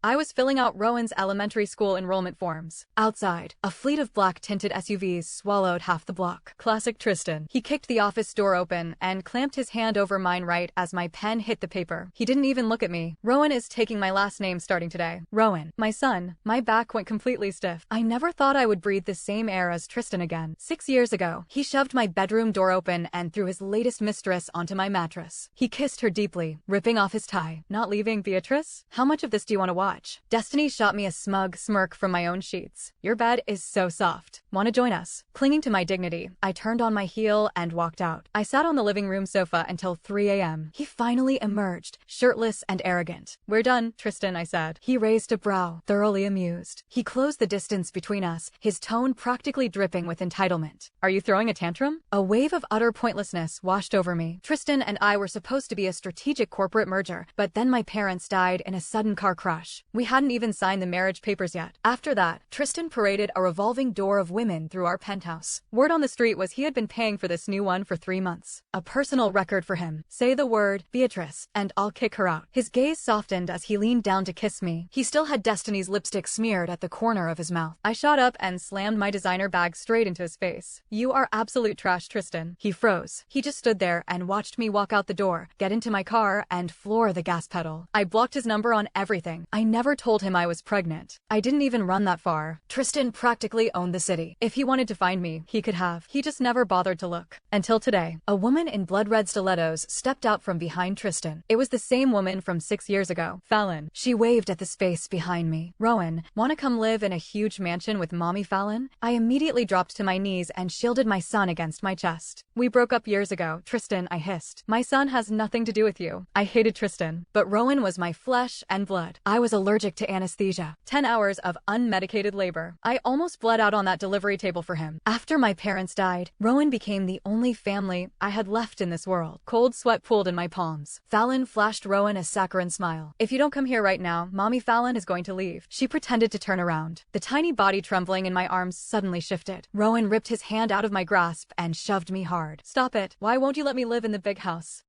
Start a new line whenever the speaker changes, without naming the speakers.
I was filling out Rowan's elementary school enrollment forms. Outside, a fleet of black-tinted SUVs swallowed half the block. Classic Tristan. He kicked the office door open and clamped his hand over mine right as my pen hit the paper. He didn't even look at me. Rowan is taking my last name starting today. Rowan. My son. My back went completely stiff. I never thought I would breathe the same air as Tristan again. 6 years ago, he shoved my bedroom door open and threw his latest mistress onto my mattress. He kissed her deeply, ripping off his tie. Not leaving, Beatrice? How much of this do you want to watch? Destiny shot me a smug smirk from my own sheets. Your bed is so soft. Want to join us? Clinging to my dignity, I turned on my heel and walked out. I sat on the living room sofa until 3 a.m. He finally emerged, shirtless and arrogant. We're done, Tristan, I said. He raised a brow, thoroughly amused. He closed the distance between us, his tone practically dripping with entitlement. Are you throwing a tantrum? A wave of utter pointlessness washed over me. Tristan and I were supposed to be a strategic corporate merger, but then my parents died in a sudden car crash. We hadn't even signed the marriage papers yet. After that, Tristan paraded a revolving door of women through our penthouse. Word on the street was he had been paying for this new one for 3 months. A personal record for him. Say the word, Beatrice, and I'll kick her out. His gaze softened as he leaned down to kiss me. He still had Destiny's lipstick smeared at the corner of his mouth. I shot up and slammed my designer bag straight into his face. You are absolute trash, Tristan. He froze. He just stood there and watched me walk out the door, get into my car, and floor the gas pedal. I blocked his number on everything. I never told him I was pregnant. I didn't even run that far. Tristan practically owned the city. If he wanted to find me, he could have. He just never bothered to look. Until today, a woman in blood-red stilettos stepped out from behind Tristan. It was the same woman from 6 years ago, Fallon. She waved at the space behind me. Rowan, wanna come live in a huge mansion with mommy, Fallon? I immediately dropped to my knees and shielded my son against my chest. We broke up years ago, Tristan, I hissed. My son has nothing to do with you. I hated Tristan, but Rowan was my flesh and blood. I was allergic to anesthesia. 10 hours of unmedicated labor. I almost bled out on that delivery table for him. After my parents died, Rowan became the only family I had left in this world. Cold sweat pooled in my palms. Fallon flashed Rowan a saccharine smile. If you don't come here right now, mommy Fallon is going to leave. She pretended to turn around. The tiny body trembling in my arms suddenly shifted. Rowan ripped his hand out of my grasp and shoved me hard. Stop it. Why won't you let me live in the big house?